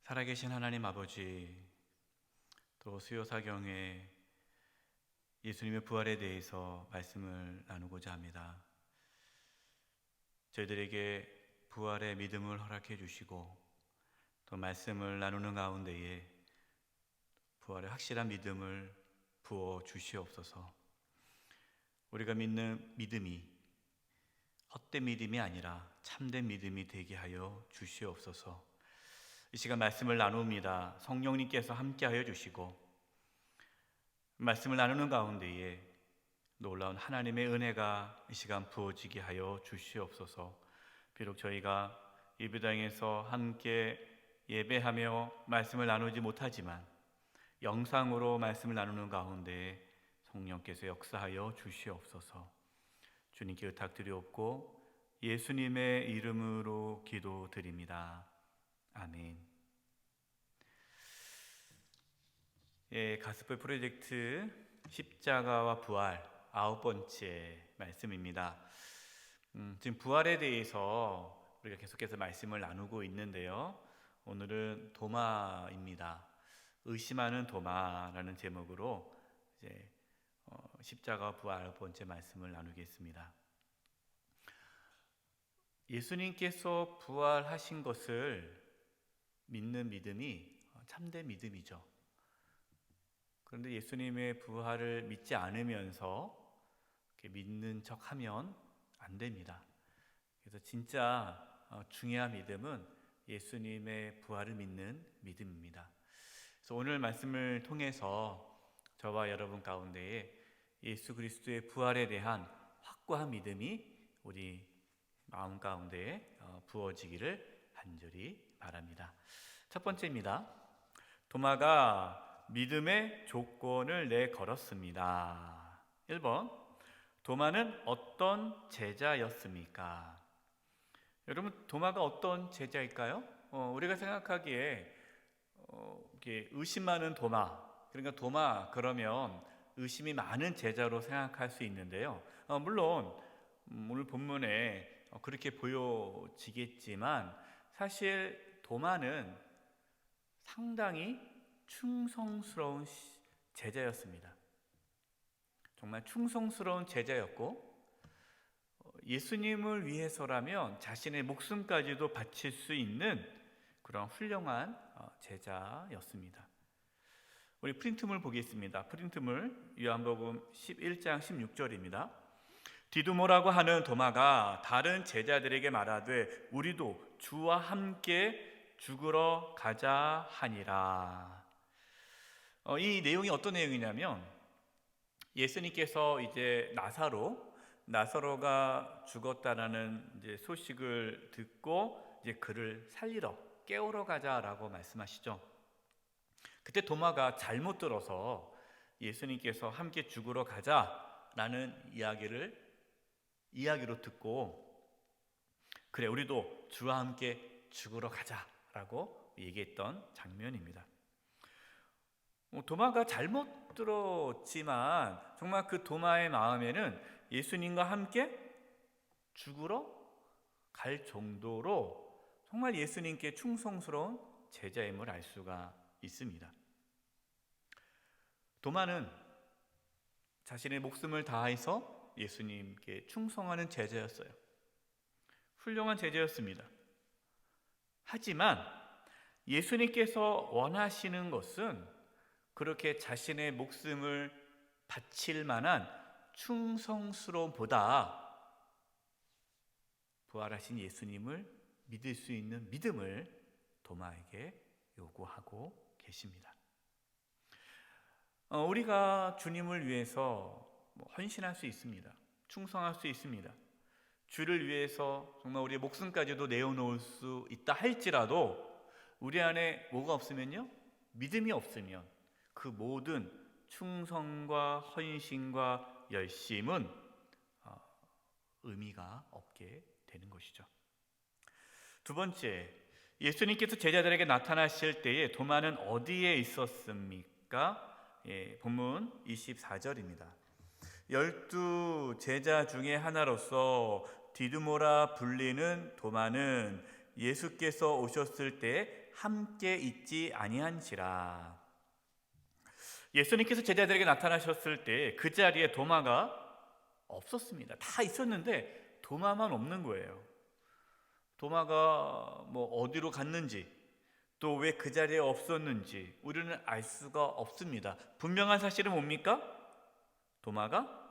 살아계신 하나님 아버지, 또 수요사경에 예수님의 부활에 대해서 말씀을 나누고자 합니다. 저희들에게 부활의 믿음을 허락해 주시고 또 말씀을 나누는 가운데에 부활의 확실한 믿음을 부어 주시옵소서. 우리가 믿는 믿음이 헛된 믿음이 아니라 참된 믿음이 되게 하여 주시옵소서. 이 시간 말씀을 나눕니다. 성령님께서 함께하여 주시고 말씀을 나누는 가운데에 놀라운 하나님의 은혜가 이 시간 부어지게 하여 주시옵소서. 비록 저희가 예배당에서 함께 예배하며 말씀을 나누지 못하지만 영상으로 말씀을 나누는 가운데 성령께서 역사하여 주시옵소서. 주님께 의탁드리옵고 예수님의 이름으로 기도드립니다. 아멘. 가스펠 프로젝트 십자가와 부활 9번째 말씀입니다. 지금 부활에 대해서 우리가 계속해서 말씀을 나누고 있는데요. 오늘은 도마입니다. 의심하는 도마라는 제목으로 이제 십자가와 부활 9번째 말씀을 나누겠습니다. 예수님께서 부활하신 것을 믿는 믿음이 참된 믿음이죠. 그런데 예수님의 부활을 믿지 않으면서 믿는 척하면 안 됩니다. 그래서 진짜 중요한 믿음은 예수님의 부활을 믿는 믿음입니다. 그래서 오늘 말씀을 통해서 저와 여러분 가운데에 예수 그리스도의 부활에 대한 확고한 믿음이 우리 마음 가운데에 부어지기를 간절히 바랍니다. 첫 번째입니다. 도마가 믿음의 조건을 내걸었습니다. 1번, 도마는 어떤 제자였습니까? 여러분, 도마가 어떤 제자일까요? 우리가 생각하기에 이렇게 의심 많은 도마, 그러니까 도마 그러면 의심이 많은 제자로 생각할 수 있는데요. 물론 오늘 본문에 그렇게 보여지겠지만 사실 도마는 상당히 충성스러운 제자였습니다. 정말 충성스러운 제자였고 예수님을 위해서라면 자신의 목숨까지도 바칠 수 있는 그런 훌륭한 제자였습니다. 우리 프린트물 보겠습니다. 프린트물 요한복음 11장 16절입니다. 디두모라고 하는 도마가 다른 제자들에게 말하되 우리도 주와 함께 죽으러 가자 하니라. 이 내용이 어떤 내용이냐면 예수님께서 이제 나사로가 죽었다라는 이제 소식을 듣고 이제 그를 살리러 깨우러 가자라고 말씀하시죠. 그때 도마가 잘못 들어서 예수님께서 함께 죽으러 가자라는 이야기로 듣고 그래 우리도 주와 함께 죽으러 가자라고 얘기했던 장면입니다. 도마가 잘못 들었지만 정말 그 도마의 마음에는 예수님과 함께 죽으러 갈 정도로 정말 예수님께 충성스러운 제자임을 알 수가 있습니다. 도마는 자신의 목숨을 다해서 예수님께 충성하는 제자였어요. 훌륭한 제자였습니다. 하지만 예수님께서 원하시는 것은 그렇게 자신의 목숨을 바칠 만한 충성스러움보다 부활하신 예수님을 믿을 수 있는 믿음을 도마에게 요구하고 계십니다. 우리가 주님을 위해서 헌신할 수 있습니다. 충성할 수 있습니다. 주를 위해서 정말 우리의 목숨까지도 내어놓을 수 있다 할지라도 우리 안에 뭐가 없으면요? 믿음이 없으면 그 모든 충성과 헌신과 열심은 의미가 없게 되는 것이죠. 두 번째, 예수님께서 제자들에게 나타나실 때에 도마는 어디에 있었습니까? 본문 24절입니다. 12 제자 중에 하나로서 디두모라 불리는 도마는 예수께서 오셨을 때 함께 있지 아니한지라. 예수님께서 제자들에게 나타나셨을 때 그 자리에 도마가 없었습니다. 다 있었는데 도마만 없는 거예요. 도마가 어디로 갔는지, 또 왜 그 자리에 없었는지 우리는 알 수가 없습니다. 분명한 사실은 뭡니까? 도마가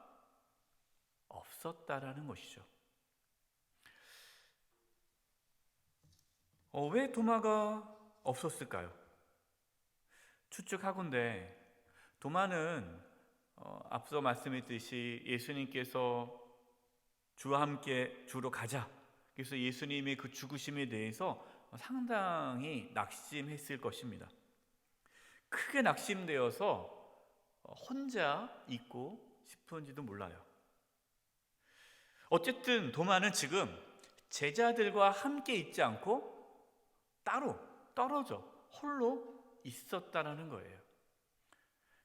없었다라는 것이죠. 왜 도마가 없었을까요? 추측하건대 도마는 앞서 말씀했듯이 예수님께서 주와 함께 주로 가자, 그래서 예수님의 그 죽으심에 대해서 상당히 낙심했을 것입니다. 크게 낙심되어서 혼자 있고 싶은지도 몰라요. 어쨌든 도마는 지금 제자들과 함께 있지 않고 따로 떨어져 홀로 있었다라는 거예요.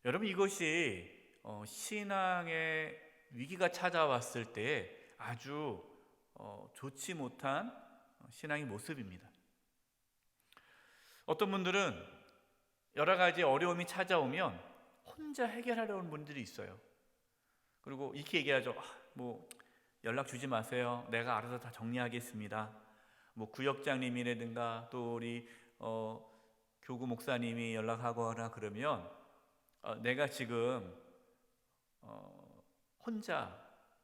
여러분, 이것이 신앙의 위기가 찾아왔을 때 아주 좋지 못한 신앙의 모습입니다. 어떤 분들은 여러 가지 어려움이 찾아오면 혼자 해결하려는 분들이 있어요. 그리고 이렇게 얘기하죠. 연락 주지 마세요. 내가 알아서 다 정리하겠습니다. 구역장님이라든가 또 우리 교구 목사님이 연락하거나 그러면 내가 지금 혼자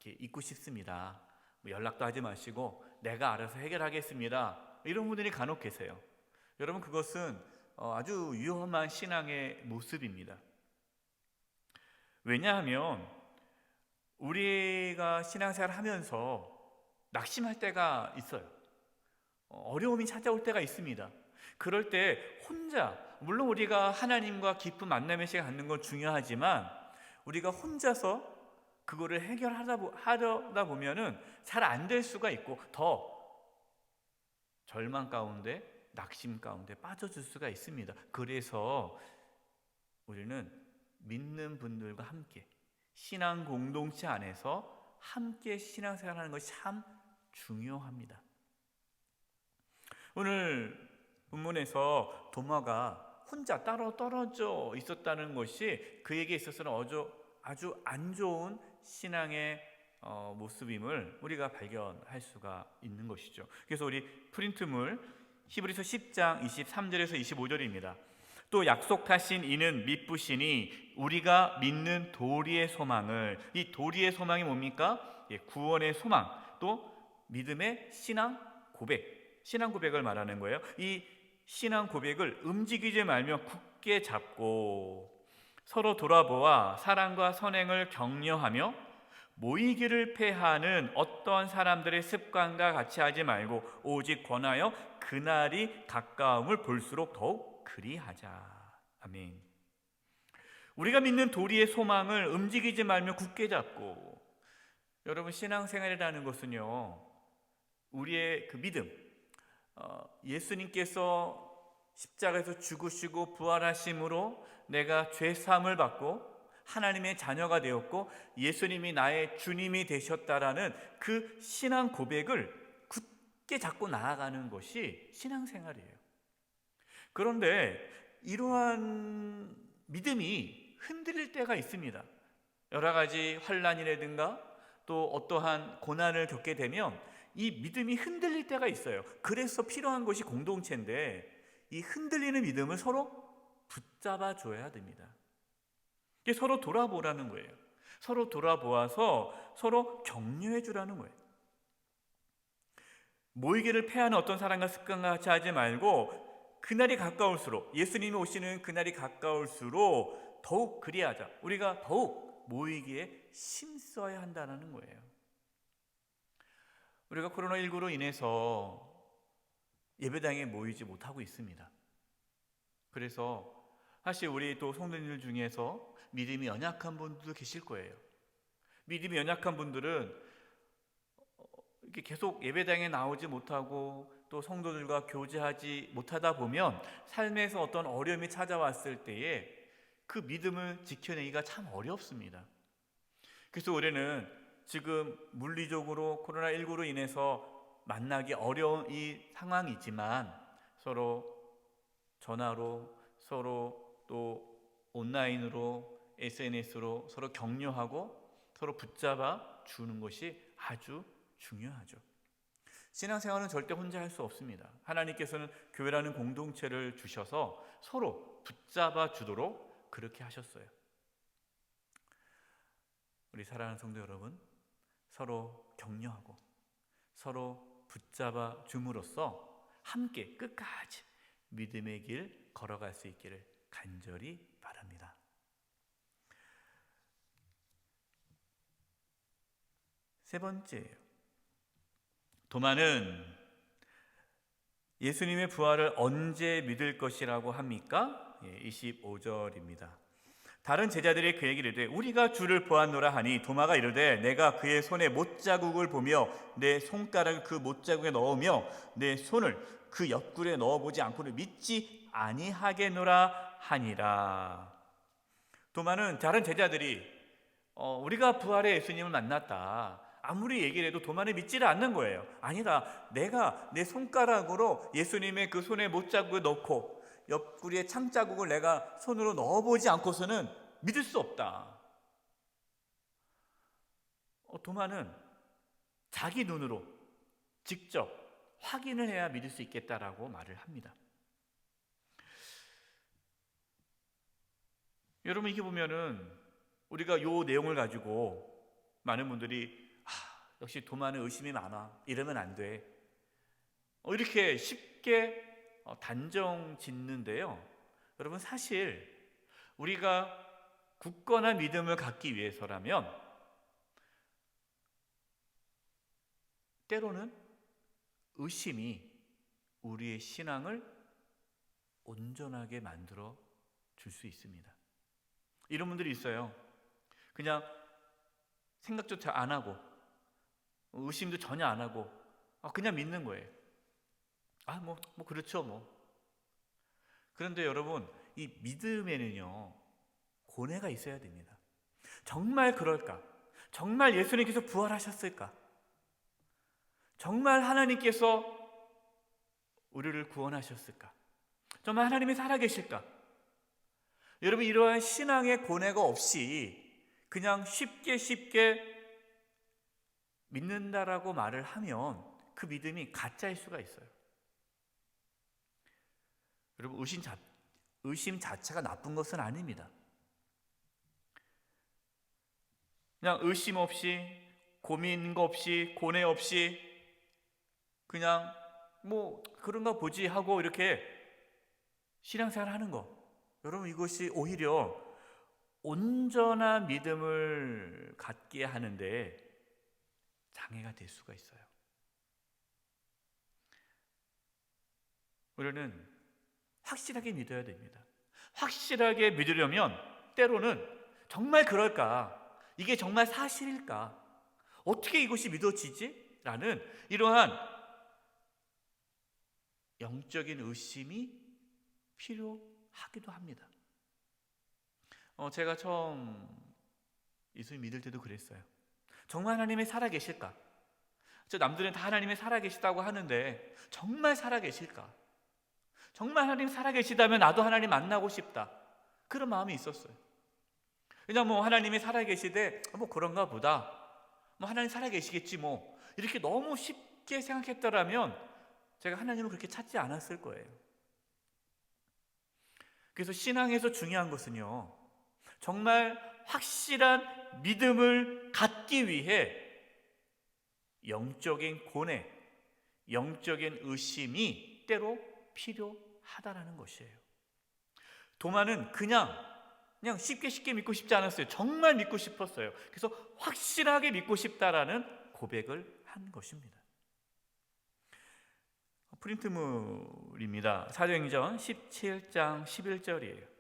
이렇게 있고 싶습니다. 연락도 하지 마시고 내가 알아서 해결하겠습니다. 이런 분들이 간혹 계세요. 여러분, 그것은 아주 위험한 신앙의 모습입니다. 왜냐하면 우리가 신앙생활을 하면서 낙심할 때가 있어요. 어려움이 찾아올 때가 있습니다. 그럴 때 혼자, 물론 우리가 하나님과 깊은 만남의 시간을 갖는 건 중요하지만 우리가 혼자서 그거를 해결하다 보면은 잘 안 될 수가 있고 더 절망 가운데, 낙심 가운데 빠져들 수가 있습니다. 그래서 우리는 믿는 분들과 함께 신앙 공동체 안에서 함께 신앙생활하는 것이 참 중요합니다. 오늘 본문에서 도마가 혼자 따로 떨어져 있었다는 것이 그에게 있어서는 아주 안 좋은 신앙의 모습임을 우리가 발견할 수가 있는 것이죠. 그래서 우리 프린트물 히브리서 10장 23절에서 25절입니다. 또 약속하신 이는 믿으시니 우리가 믿는 도리의 소망을, 이 도리의 소망이 뭡니까? 구원의 소망, 또 믿음의 신앙 고백을 말하는 거예요. 이 신앙 고백을 움직이지 말며 굳게 잡고 서로 돌아보아 사랑과 선행을 격려하며 모이기를 패하는 어떤 사람들의 습관과 같이 하지 말고 오직 권하여 그날이 가까움을 볼수록 더욱 그리하자. 아멘. 우리가 믿는 도리의 소망을 움직이지 말며 굳게 잡고, 여러분, 신앙생활이라는 것은요, 우리의 그 믿음, 예수님께서 십자가에서 죽으시고 부활하심으로 내가 죄사함을 받고 하나님의 자녀가 되었고 예수님이 나의 주님이 되셨다라는 그 신앙 고백을 굳게 잡고 나아가는 것이 신앙생활이에요. 그런데 이러한 믿음이 흔들릴 때가 있습니다. 여러 가지 환난이라든가 또 어떠한 고난을 겪게 되면 이 믿음이 흔들릴 때가 있어요. 그래서 필요한 것이 공동체인데 이 흔들리는 믿음을 서로 붙잡아 줘야 됩니다. 이게 서로 돌아보라는 거예요. 서로 돌아보아서 서로 격려해 주라는 거예요. 모이기를 패하는 어떤 사람과 습관과 같이 하지 말고 그날이 가까울수록, 예수님이 오시는 그날이 가까울수록 더욱 그리하자. 우리가 더욱 모이기에 힘써야 한다는 거예요. 우리가 코로나19로 인해서 예배당에 모이지 못하고 있습니다. 그래서 사실 우리 또 성도님들 중에서 믿음이 연약한 분들도 계실 거예요. 믿음이 연약한 분들은 이렇게 계속 예배당에 나오지 못하고 또 성도들과 교제하지 못하다 보면 삶에서 어떤 어려움이 찾아왔을 때에 그 믿음을 지켜내기가 참 어렵습니다. 그래서 우리는 지금 물리적으로 코로나19로 인해서 만나기 어려운 이 상황이지만 서로 전화로 서로 또 온라인으로 SNS로 서로 격려하고 서로 붙잡아 주는 것이 아주 중요하죠. 신앙생활은 절대 혼자 할 수 없습니다. 하나님께서는 교회라는 공동체를 주셔서 서로 붙잡아 주도록 그렇게 하셨어요. 우리 사랑하는 성도 여러분, 서로 격려하고 서로 붙잡아 줌으로써 함께 끝까지 믿음의 길 걸어갈 수 있기를 간절히 바랍니다. 세 번째예요. 도마는 예수님의 부활을 언제 믿을 것이라고 합니까? 25절입니다. 다른 제자들이 그에게 이르되 우리가 주를 보았노라 하니 도마가 이르되 내가 그의 손에 못자국을 보며 내 손가락을 그 못자국에 넣으며 내 손을 그 옆구리에 넣어보지 않고는 믿지 아니하겠노라 하니라. 도마는 다른 제자들이 우리가 부활의 예수님을 만났다, 아무리 얘기를 해도 도마는 믿지를 않는 거예요. 아니다, 내가 내 손가락으로 예수님의 그 손에 못자국을 넣고 옆구리에 창자국을 내가 손으로 넣어보지 않고서는 믿을 수 없다. 도마는 자기 눈으로 직접 확인을 해야 믿을 수 있겠다라고 말을 합니다. 여러분, 이게 보면은 우리가 요 내용을 가지고 많은 분들이 역시 도마는 의심이 많아, 이러면 안 돼, 이렇게 쉽게 단정 짓는데요. 여러분, 사실 우리가 굳건한 믿음을 갖기 위해서라면 때로는 의심이 우리의 신앙을 온전하게 만들어 줄 수 있습니다. 이런 분들이 있어요. 그냥 생각조차 안 하고 의심도 전혀 안 하고 그냥 믿는 거예요. 뭐 그렇죠 뭐. 그런데 여러분, 이 믿음에는요 고뇌가 있어야 됩니다. 정말 그럴까? 정말 예수님께서 부활하셨을까? 정말 하나님께서 우리를 구원하셨을까? 정말 하나님이 살아계실까? 여러분, 이러한 신앙의 고뇌가 없이 그냥 쉽게 믿는다라고 말을 하면 그 믿음이 가짜일 수가 있어요. 여러분, 의심 자체가 나쁜 것은 아닙니다. 그냥 의심 없이, 고민 없이, 고뇌 없이 그냥 그런가 보지 하고 이렇게 신앙생활 하는 거, 여러분, 이것이 오히려 온전한 믿음을 갖게 하는데 장애가 될 수가 있어요. 우리는 확실하게 믿어야 됩니다. 확실하게 믿으려면 때로는 정말 그럴까? 이게 정말 사실일까? 어떻게 이것이 믿어지지? 라는 이러한 영적인 의심이 필요하기도 합니다. 제가 처음 예수님 믿을 때도 그랬어요. 정말 하나님이 살아계실까? 남들은 다 하나님이 살아계시다고 하는데 정말 살아계실까? 정말 하나님 살아계시다면 나도 하나님 만나고 싶다, 그런 마음이 있었어요. 그냥 하나님이 살아계시되 그런가 보다, 하나님 살아계시겠지 이렇게 너무 쉽게 생각했더라면 제가 하나님을 그렇게 찾지 않았을 거예요. 그래서 신앙에서 중요한 것은요, 정말 확실한 믿음을 갖기 위해 영적인 고뇌, 영적인 의심이 때로 필요하다라는 것이에요. 도마는 그냥 쉽게 믿고 싶지 않았어요. 정말 믿고 싶었어요. 그래서 확실하게 믿고 싶다라는 고백을 한 것입니다. 프린트물입니다. 사도행전 17장 11절이에요.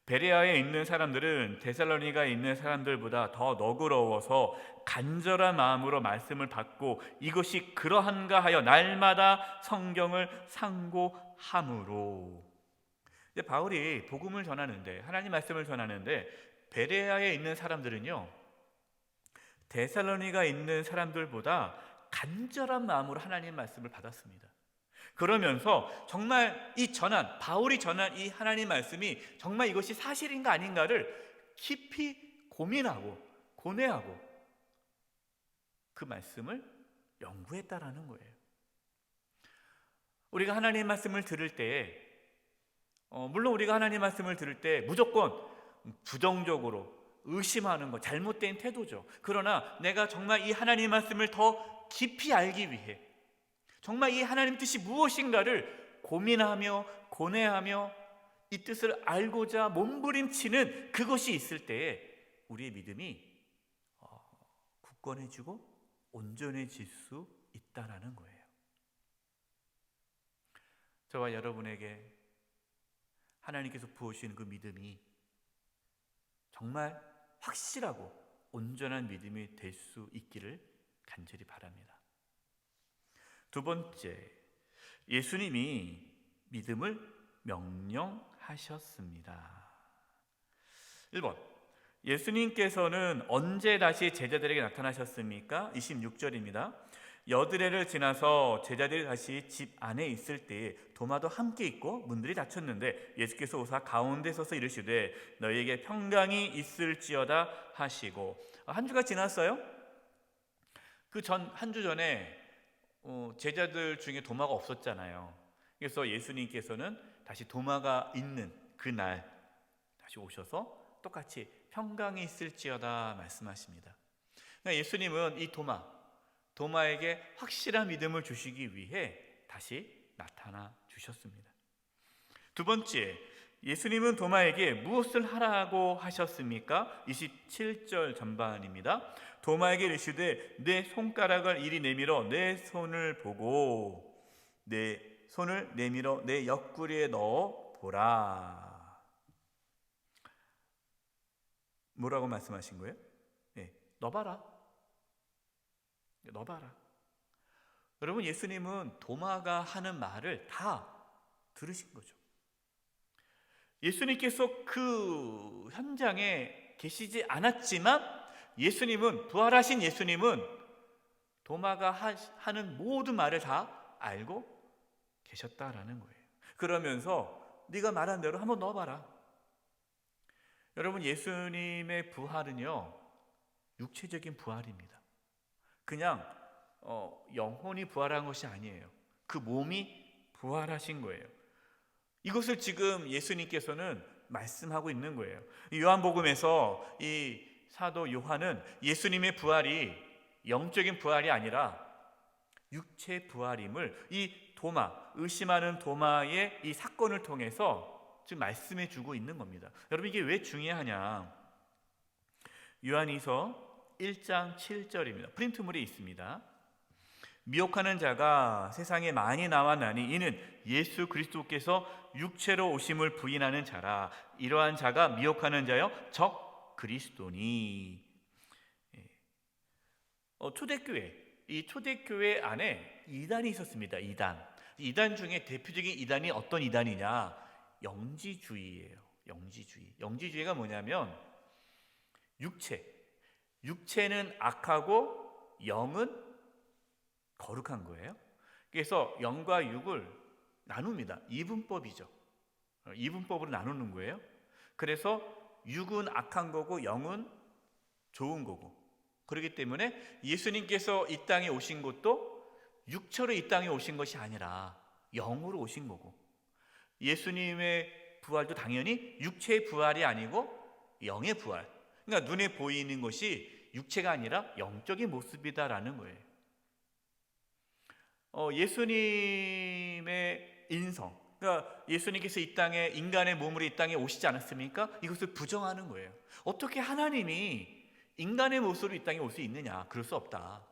베레아에 있는 사람들은 데살로니가에 있는 사람들보다 더 너그러워서 간절한 마음으로 말씀을 받고 이것이 그러한가 하여 날마다 성경을 상고함으로. 바울이 복음을 전하는데, 하나님 말씀을 전하는데, 베레아에 있는 사람들은요 데살로니가에 있는 사람들보다 간절한 마음으로 하나님 말씀을 받았습니다. 그러면서 정말 이 전한, 바울이 전한 이 하나님 말씀이 정말 이것이 사실인가 아닌가를 깊이 고민하고 고뇌하고 그 말씀을 연구했다라는 거예요. 우리가 하나님 말씀을 들을 때에 물론 우리가 하나님 말씀을 들을 때 무조건 부정적으로 의심하는 것, 잘못된 태도죠. 그러나 내가 정말 이 하나님 말씀을 더 깊이 알기 위해 정말 이 하나님 뜻이 무엇인가를 고민하며 고뇌하며 이 뜻을 알고자 몸부림치는 그것이 있을 때에 우리의 믿음이 굳건해지고 온전해질 수 있다라는 거예요. 저와 여러분에게 하나님께서 부어주시는 그 믿음이 정말 확실하고 온전한 믿음이 될 수 있기를 간절히 바랍니다. 두 번째, 예수님이 믿음을 명령하셨습니다. 1번, 예수님께서는 언제 다시 제자들에게 나타나셨습니까? 26절입니다. 여드레를 지나서 제자들이 다시 집 안에 있을 때에 도마도 함께 있고 문들이 닫혔는데 예수께서 오사 가운데 서서 이르시되 너희에게 평강이 있을지어다 하시고, 한 주가 지났어요. 그 한 주 전에 제자들 중에 도마가 없었잖아요. 그래서 예수님께서는 다시 도마가 있는 그날 다시 오셔서 똑같이 평강이 있을지어다 말씀하십니다. 그러니까 예수님은 이 도마에게 확실한 믿음을 주시기 위해 다시 나타나 주셨습니다. 두 번째, 예수님은 도마에게 무엇을 하라고 하셨습니까? 27절 전반입니다. 도마에게 이르시되 내 손가락을 이리 내밀어 내 손을 보고 내 손을 내밀어 내 옆구리에 넣어 보라. 뭐라고 말씀하신 거예요? 네, 넣어봐라. 여러분, 예수님은 도마가 하는 말을 다 들으신 거죠. 예수님께서 그 현장에 계시지 않았지만 부활하신 예수님은 도마가 하는 모든 말을 다 알고 계셨다라는 거예요. 그러면서 네가 말한 대로 한번 넣어봐라. 여러분, 예수님의 부활은요, 육체적인 부활입니다. 그냥 영혼이 부활한 것이 아니에요. 그 몸이 부활하신 거예요. 이것을 지금 예수님께서는 말씀하고 있는 거예요. 요한복음에서 이 사도 요한은 예수님의 부활이 영적인 부활이 아니라 육체 부활임을 이 의심하는 도마의 이 사건을 통해서 지금 말씀해 주고 있는 겁니다. 여러분, 이게 왜 중요하냐? 요한이서 1장 7절입니다. 프린트물에 있습니다. 미혹하는 자가 세상에 많이 나왔나니 이는 예수 그리스도께서 육체로 오심을 부인하는 자라. 이러한 자가 미혹하는 자여 적 그리스도니. 이 초대교회 안에 이단이 있었습니다. 이단 중에 대표적인 이단이 어떤 이단이냐? 영지주의예요. 영지주의가 뭐냐면 육체는 악하고 영은 거룩한 거예요. 그래서 영과 육을 나눕니다. 이분법이죠. 이분법으로 나누는 거예요. 그래서 육은 악한 거고 영은 좋은 거고, 그렇기 때문에 예수님께서 이 땅에 오신 것도 육체로 이 땅에 오신 것이 아니라 영으로 오신 거고, 예수님의 부활도 당연히 육체의 부활이 아니고 영의 부활, 그러니까 눈에 보이는 것이 육체가 아니라 영적인 모습이다라는 거예요. 예수님의 인성, 그러니까 예수님께서 이 땅에 인간의 몸으로 이 땅에 오시지 않았습니까? 이것을 부정하는 거예요. 어떻게 하나님이 인간의 모습으로 이 땅에 올 수 있느냐? 그럴 수 없다.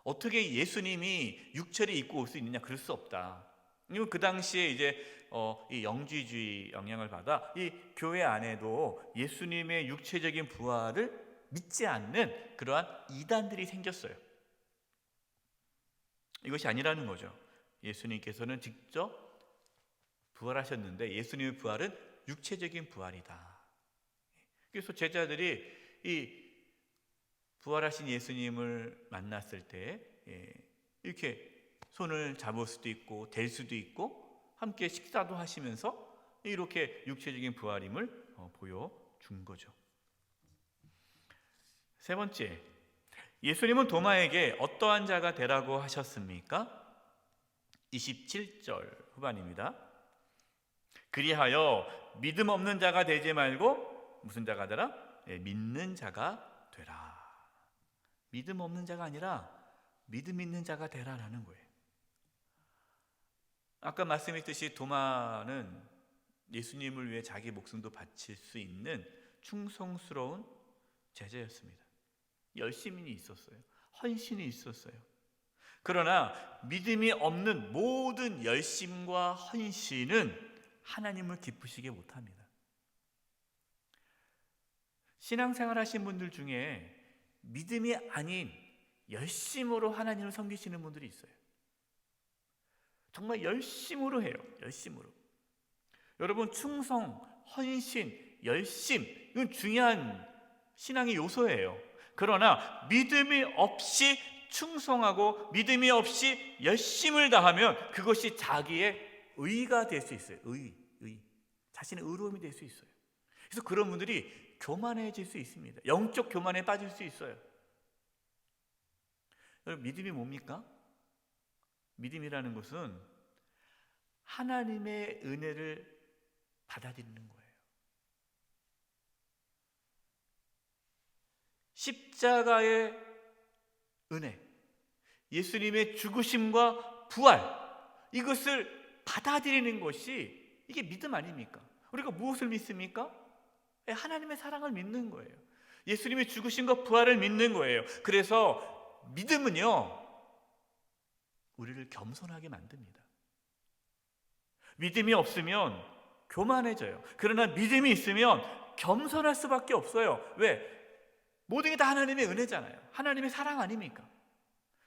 어떻게 예수님이 육체를 입고 올 수 있느냐? 그럴 수 없다. 그리고 그 당시에 이제 이 영지주의 영향을 받아 이 교회 안에도 예수님의 육체적인 부활을 믿지 않는 그러한 이단들이 생겼어요. 이것이 아니라는 거죠. 예수님께서는 직접 부활하셨는데 예수님의 부활은 육체적인 부활이다. 그래서 제자들이 이 부활하신 예수님을 만났을 때 이렇게 손을 잡을 수도 있고 댈 수도 있고 함께 식사도 하시면서 이렇게 육체적인 부활임을 보여준 거죠. 세 번째, 예수님은 도마에게 어떠한 자가 되라고 하셨습니까? 27절 후반입니다. 그리하여 믿음 없는 자가 되지 말고 무슨 자가 되라? 믿는 자가 되라. 믿음 없는 자가 아니라 믿음 있는 자가 되라라는 거예요. 아까 말씀했듯이 도마는 예수님을 위해 자기 목숨도 바칠 수 있는 충성스러운 제자였습니다. 열심이 있었어요. 헌신이 있었어요. 그러나 믿음이 없는 모든 열심과 헌신은 하나님을 기쁘시게 못합니다. 신앙생활 하신 분들 중에 믿음이 아닌 열심으로 하나님을 섬기시는 분들이 있어요. 정말 열심으로 해요. 열심으로. 여러분, 충성, 헌신, 열심, 이건 중요한 신앙의 요소예요. 그러나 믿음이 없이 충성하고 믿음이 없이 열심을 다하면 그것이 자기의 의가 될 수 있어요. 의. 자신의 의로움이 될 수 있어요. 그래서 그런 분들이 교만해질 수 있습니다. 영적 교만에 빠질 수 있어요. 여러분, 믿음이 뭡니까? 믿음이라는 것은 하나님의 은혜를 받아들이는 거예요. 십자가의 은혜, 예수님의 죽으심과 부활, 이것을 받아들이는 것이 이게 믿음 아닙니까? 우리가 무엇을 믿습니까? 하나님의 사랑을 믿는 거예요. 예수님의 죽으심과 부활을 믿는 거예요. 그래서 믿음은요, 우리를 겸손하게 만듭니다. 믿음이 없으면 교만해져요. 그러나 믿음이 있으면 겸손할 수밖에 없어요. 왜? 모든 게 다 하나님의 은혜잖아요. 하나님의 사랑 아닙니까?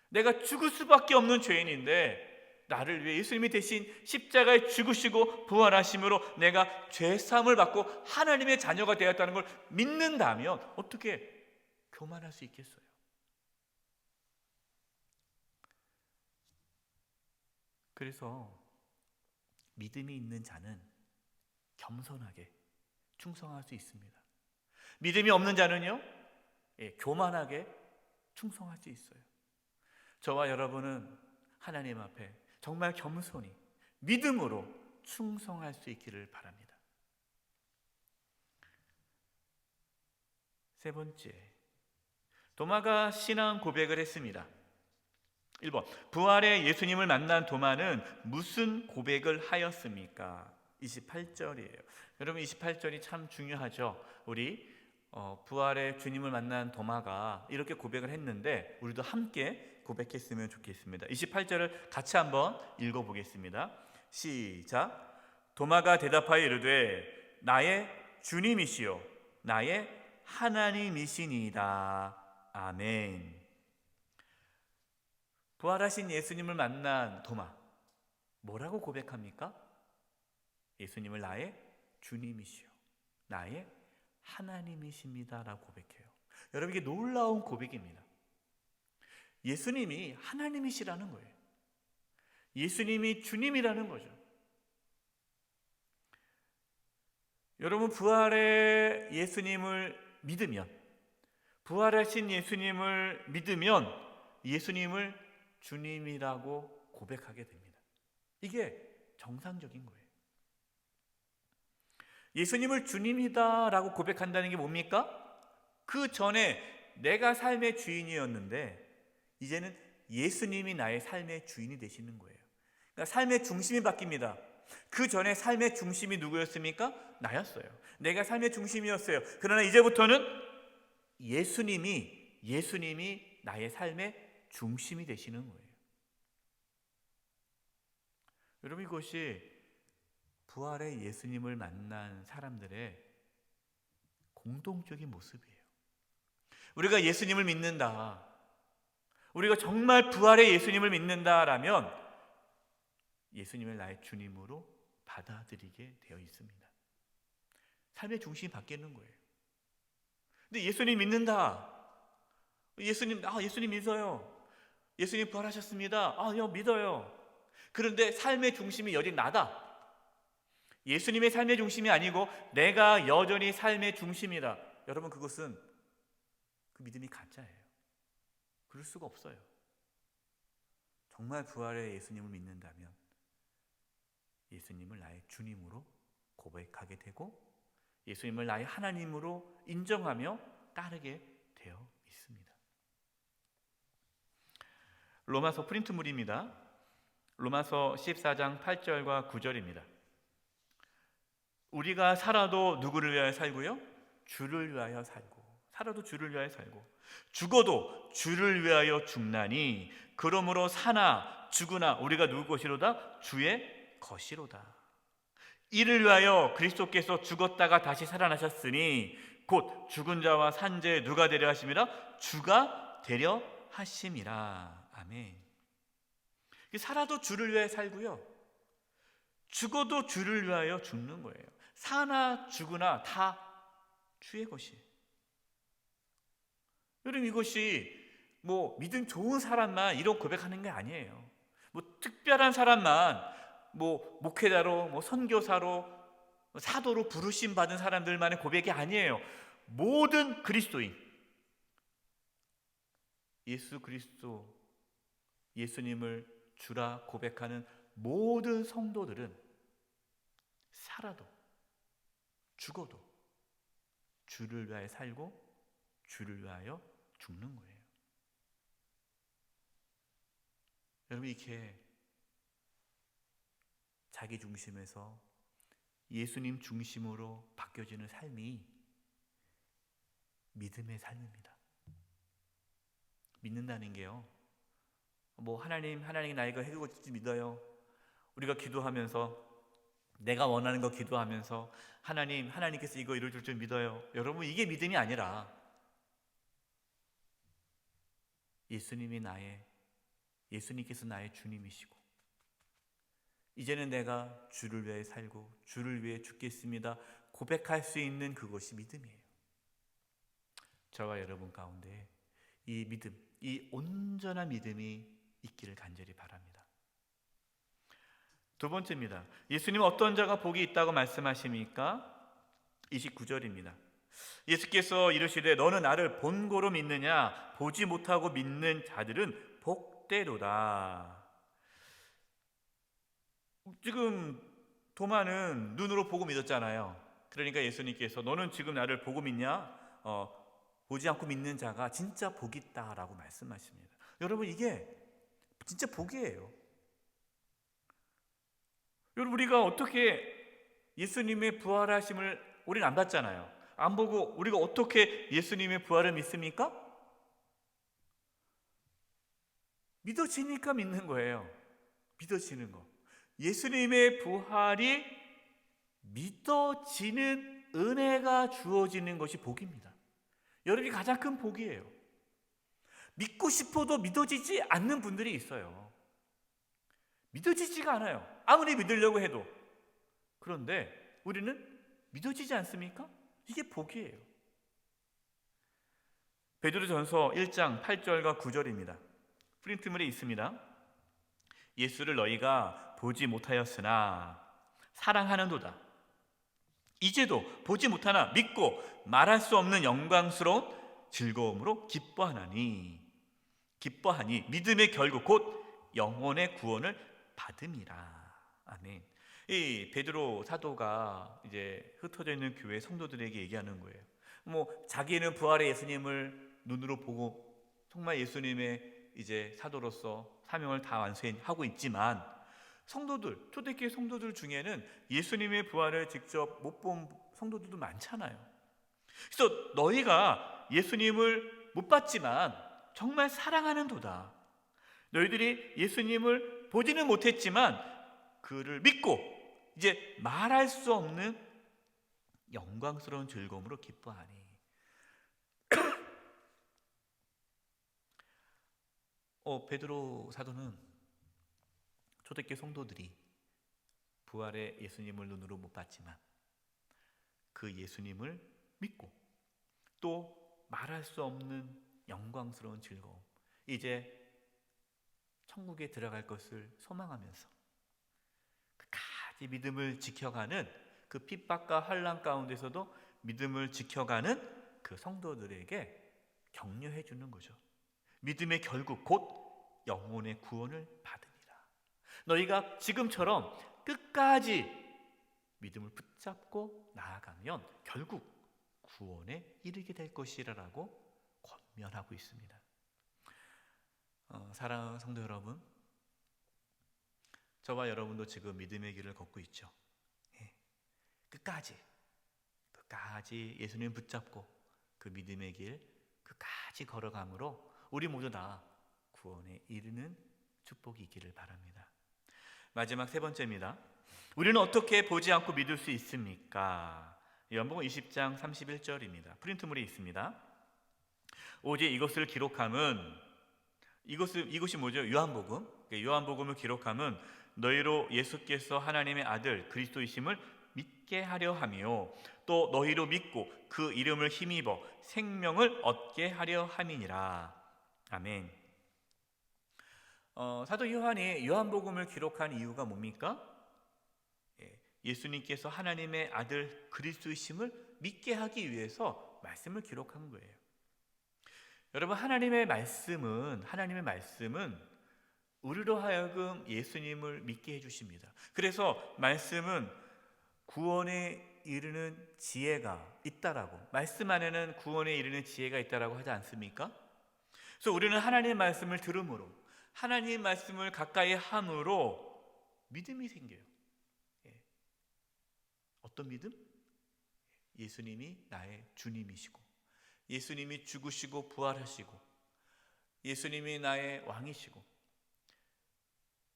내가 죽을 수밖에 없는 죄인인데 나를 위해 예수님이 대신 십자가에 죽으시고 부활하심으로 내가 죄사함을 받고 하나님의 자녀가 되었다는 걸 믿는다면 어떻게 교만할 수 있겠어요? 그래서 믿음이 있는 자는 겸손하게 충성할 수 있습니다. 믿음이 없는 자는요, 교만하게 충성할 수 있어요. 저와 여러분은 하나님 앞에 정말 겸손히 믿음으로 충성할 수 있기를 바랍니다. 세 번째, 도마가 신앙 고백을 했습니다. 1번, 부활의 예수님을 만난 도마는 무슨 고백을 하였습니까? 28절이에요. 여러분, 28절이 참 중요하죠. 우리 부활의 주님을 만난 도마가 이렇게 고백을 했는데 우리도 함께 고백했으면 좋겠습니다. 28절을 같이 한번 읽어보겠습니다. 시작. 도마가 대답하여 이르되 나의 주님이시요 나의 하나님이시니이다. 아멘. 부활하신 예수님을 만난 도마, 뭐라고 고백합니까? 예수님을 나의 주님이시요 나의 하나님이십니다라고 고백해요. 여러분, 이게 놀라운 고백입니다. 예수님이 하나님이시라는 거예요. 예수님이 주님이라는 거죠. 여러분, 부활의 예수님을 믿으면, 부활하신 예수님을 믿으면 예수님을 주님이라고 고백하게 됩니다. 이게 정상적인 거예요. 예수님을 주님이다라고 고백한다는 게 뭡니까? 그 전에 내가 삶의 주인이었는데 이제는 예수님이 나의 삶의 주인이 되시는 거예요. 그러니까 삶의 중심이 바뀝니다. 그 전에 삶의 중심이 누구였습니까? 나였어요. 내가 삶의 중심이었어요. 그러나 이제부터는 예수님이 나의 삶의 중심이 되시는 거예요. 여러분, 이것이 부활의 예수님을 만난 사람들의 공동적인 모습이에요. 우리가 예수님을 믿는다, 우리가 정말 부활의 예수님을 믿는다라면 예수님을 나의 주님으로 받아들이게 되어 있습니다. 삶의 중심이 바뀌는 거예요. 근데 예수님 믿는다, 예수님 믿어요. 예수님 부활하셨습니다. 믿어요. 그런데 삶의 중심이 여전히 나다. 예수님의 삶의 중심이 아니고 내가 여전히 삶의 중심이다. 여러분, 그것은 그 믿음이 가짜예요. 그럴 수가 없어요. 정말 부활의 예수님을 믿는다면 예수님을 나의 주님으로 고백하게 되고 예수님을 나의 하나님으로 인정하며 따르게 되어 있습니다. 로마서 프린트물입니다. 로마서 14장 8절과 9절입니다. 우리가 살아도 누구를 위하여 살고요? 주를 위하여 살고, 살아도 주를 위하여 살고, 죽어도 주를 위하여 죽나니 그러므로 사나 죽으나 우리가 누구 것이로다? 주의 것이로다. 이를 위하여 그리스도께서 죽었다가 다시 살아나셨으니 곧 죽은 자와 산 자 누가 되려 하심이라? 주가 되려 하심이라. 아멘. 살아도 주를 위하여 살고요, 죽어도 주를 위하여 죽는 거예요. 사나 죽으나 다 주의 것이에요. 여러분, 이것이 믿음 좋은 사람만 이런 고백하는 게 아니에요. 특별한 사람만 목회자로 선교사로 사도로 부르심 받은 사람들만의 고백이 아니에요. 모든 그리스도인, 예수 그리스도, 예수님을 주라 고백하는 모든 성도들은 살아도 죽어도 주를 위하여 살고 주를 위하여 죽는 거예요. 여러분, 이렇게 자기 중심에서 예수님 중심으로 바뀌어지는 삶이 믿음의 삶입니다. 믿는다는 게요, 하나님 나 이거 해주실지 믿어요. 우리가 기도하면서 내가 원하는 거 기도하면서 하나님께서 이거 이루어줄 줄 믿어요. 여러분, 이게 믿음이 아니라 예수님께서 나의 주님이시고 이제는 내가 주를 위해 살고 주를 위해 죽겠습니다 고백할 수 있는 그것이 믿음이에요. 저와 여러분 가운데 이 믿음, 이 온전한 믿음이 있기를 간절히 바랍니다. 두 번째입니다. 예수님은 어떤 자가 복이 있다고 말씀하십니까? 29절입니다. 예수께서 이르시되 너는 나를 본고로 믿느냐? 보지 못하고 믿는 자들은 복되로다. 지금 도마는 눈으로 보고 믿었잖아요. 그러니까 예수님께서 너는 지금 나를 보고 믿냐? 보지 않고 믿는 자가 진짜 복이 있다라고 말씀하십니다. 여러분, 이게 진짜 복이에요. 여러분, 우리가 어떻게 예수님의 부활하심을 우리는 안 봤잖아요. 안 보고 우리가 어떻게 예수님의 부활을 믿습니까? 믿어지니까 믿는 거예요. 믿어지는 거. 예수님의 부활이 믿어지는 은혜가 주어지는 것이 복입니다. 여러분이 가장 큰 복이에요. 믿고 싶어도 믿어지지 않는 분들이 있어요. 믿어지지가 않아요. 아무리 믿으려고 해도. 그런데 우리는 믿어지지 않습니까? 이게 복이에요. 베드로전서 1장 8절과 9절입니다. 프린트물에 있습니다. 예수를 너희가 보지 못하였으나 사랑하는도다. 이제도 보지 못하나 믿고 말할 수 없는 영광스러운 즐거움으로 기뻐하니 믿음의 결국 곧 영혼의 구원을 받음이라. 아멘. 이 베드로 사도가 이제 흩어져 있는 교회 성도들에게 얘기하는 거예요. 자기는 부활의 예수님을 눈으로 보고 정말 예수님의 이제 사도로서 사명을 다 완수하고 있지만 성도들, 초대교회 성도들 중에는 예수님의 부활을 직접 못 본 성도들도 많잖아요. 그래서 너희가 예수님을 못 봤지만 정말 사랑하는도다. 너희들이 예수님을 보지는 못했지만 그를 믿고 이제 말할 수 없는 영광스러운 즐거움으로 기뻐하니. 베드로 사도는 초대교회 성도들이 부활의 예수님을 눈으로 못 봤지만 그 예수님을 믿고 또 말할 수 없는 영광스러운 즐거움, 이제 천국에 들어갈 것을 소망하면서 끝까지 믿음을 지켜가는, 그 핍박과 환난 가운데서도 믿음을 지켜가는 그 성도들에게 격려해 주는 거죠. 믿음의 결국 곧 영혼의 구원을 받으리라. 너희가 지금처럼 끝까지 믿음을 붙잡고 나아가면 결국 구원에 이르게 될 것이라고 권면하고 있습니다. 사랑하는 성도 여러분, 저와 여러분도 지금 믿음의 길을 걷고 있죠. 끝까지 예수님 붙잡고 그 믿음의 길 끝까지 걸어감으로 우리 모두 다 구원에 이르는 축복이 있기를 바랍니다. 마지막 세 번째입니다. 우리는 어떻게 보지 않고 믿을 수 있습니까? 요한복음 20장 31절입니다. 프린트물이 있습니다. 오직 이것을 기록함은, 이것이 뭐죠? 요한복음을 기록함은 너희로 예수께서 하나님의 아들 그리스도이심을 믿게 하려 하며 또 너희로 믿고 그 이름을 힘입어 생명을 얻게 하려 함이니라. 아멘. 사도 요한이 요한복음을 기록한 이유가 뭡니까? 예수님께서 하나님의 아들 그리스도이심을 믿게 하기 위해서 말씀을 기록한 거예요. 여러분, 하나님의 말씀은 우리로 하여금 예수님을 믿게 해주십니다. 그래서 말씀은 구원에 이르는 지혜가 있다라고, 말씀 안에는 구원에 이르는 지혜가 있다라고 하지 않습니까? 그래서 우리는 하나님의 말씀을 들음으로, 하나님의 말씀을 가까이 함으로 믿음이 생겨요. 어떤 믿음? 예수님이 나의 주님이시고, 예수님이 죽으시고 부활하시고, 예수님이 나의 왕이시고,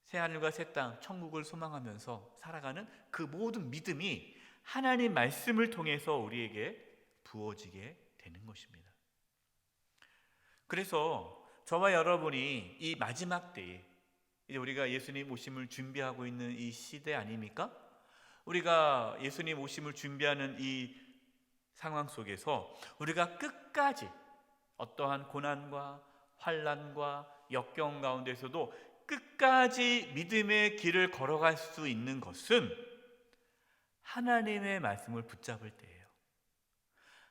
새하늘과 새 땅, 천국을 소망하면서 살아가는 그 모든 믿음이 하나님 말씀을 통해서 우리에게 부어지게 되는 것입니다. 그래서 저와 여러분이 이 마지막 때에, 이제 우리가 예수님 오심을 준비하고 있는 이 시대 아닙니까? 우리가 예수님 오심을 준비하는 이 상황 속에서 우리가 끝까지 어떠한 고난과 환난과 역경 가운데서도 끝까지 믿음의 길을 걸어갈 수 있는 것은 하나님의 말씀을 붙잡을 때예요.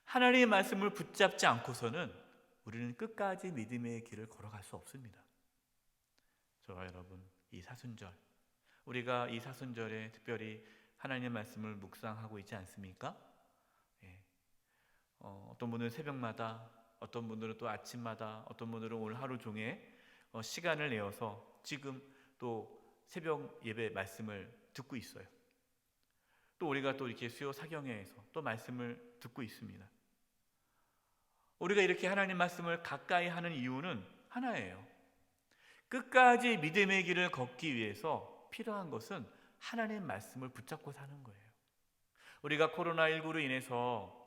하나님의 말씀을 붙잡지 않고서는 우리는 끝까지 믿음의 길을 걸어갈 수 없습니다. 저와 여러분, 이 사순절, 우리가 이 사순절에 특별히 하나님의 말씀을 묵상하고 있지 않습니까? 어떤 분은 새벽마다, 어떤 분들은 또 아침마다, 어떤 분들은 오늘 하루 종일 시간을 내어서 지금 또 새벽 예배 말씀을 듣고 있어요. 또 우리가 또 이렇게 수요 사경회에서 또 말씀을 듣고 있습니다. 우리가 이렇게 하나님 말씀을 가까이 하는 이유는 하나예요. 끝까지 믿음의 길을 걷기 위해서 필요한 것은 하나님 말씀을 붙잡고 사는 거예요. 우리가 코로나19로 인해서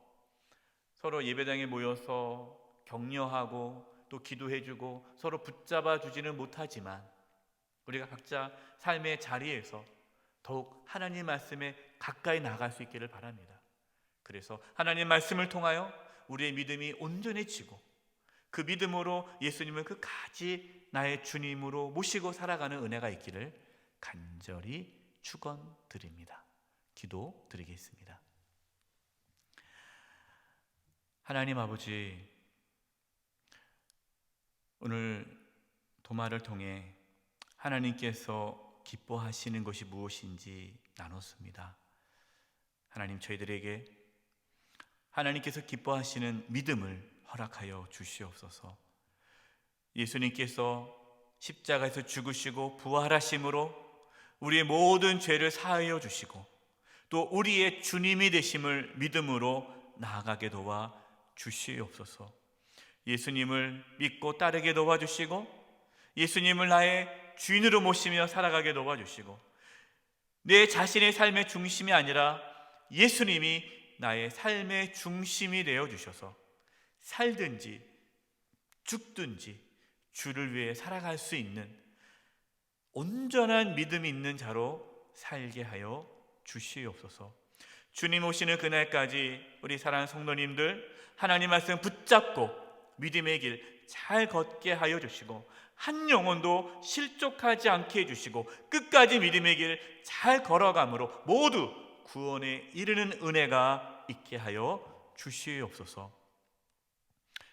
서로 예배당에 모여서 격려하고 또 기도해주고 서로 붙잡아 주지는 못하지만 우리가 각자 삶의 자리에서 더욱 하나님 말씀에 가까이 나갈 수 있기를 바랍니다. 그래서 하나님 말씀을 통하여 우리의 믿음이 온전해지고 그 믿음으로 예수님을 끝까지 나의 주님으로 모시고 살아가는 은혜가 있기를 간절히 축원드립니다. 기도드리겠습니다. 하나님 아버지, 오늘 도마를 통해 하나님께서 기뻐하시는 것이 무엇인지 나눴습니다. 하나님, 저희들에게 하나님께서 기뻐하시는 믿음을 허락하여 주시옵소서. 예수님께서 십자가에서 죽으시고 부활하심으로 우리의 모든 죄를 사하여 주시고 또 우리의 주님이 되심을 믿음으로 나아가게 도와 주시옵소서. 예수님을 믿고 따르게 도와주시고 예수님을 나의 주인으로 모시며 살아가게 도와주시고 내 자신의 삶의 중심이 아니라 예수님이 나의 삶의 중심이 되어주셔서 살든지 죽든지 주를 위해 살아갈 수 있는 온전한 믿음이 있는 자로 살게 하여 주시옵소서. 주님 오시는 그날까지 우리 사랑하는 성도님들 하나님 말씀 붙잡고 믿음의 길 잘 걷게 하여 주시고 한 영혼도 실족하지 않게 해주시고 끝까지 믿음의 길을 잘 걸어감으로 모두 구원에 이르는 은혜가 있게 하여 주시옵소서.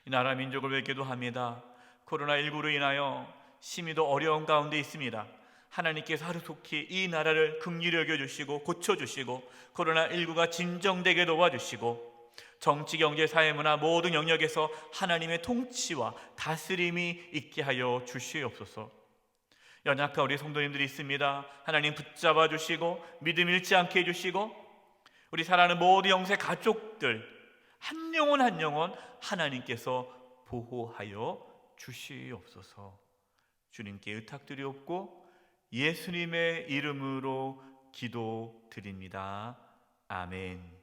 이 나라 민족을 위해 기도합니다. 코로나19로 인하여 심히도 어려운 가운데 있습니다. 하나님께서 하루속히 이 나라를 긍휼히 여겨주시고 고쳐주시고 코로나19가 진정되게 도와주시고 정치, 경제, 사회, 문화 모든 영역에서 하나님의 통치와 다스림이 있게 하여 주시옵소서. 연약한 우리 성도님들이 있습니다. 하나님 붙잡아 주시고 믿음 잃지 않게 해주시고 우리 사랑하는 모든 영세 가족들 한 영혼 한 영혼 하나님께서 보호하여 주시옵소서. 주님께 의탁드리옵고 예수님의 이름으로 기도드립니다. 아멘.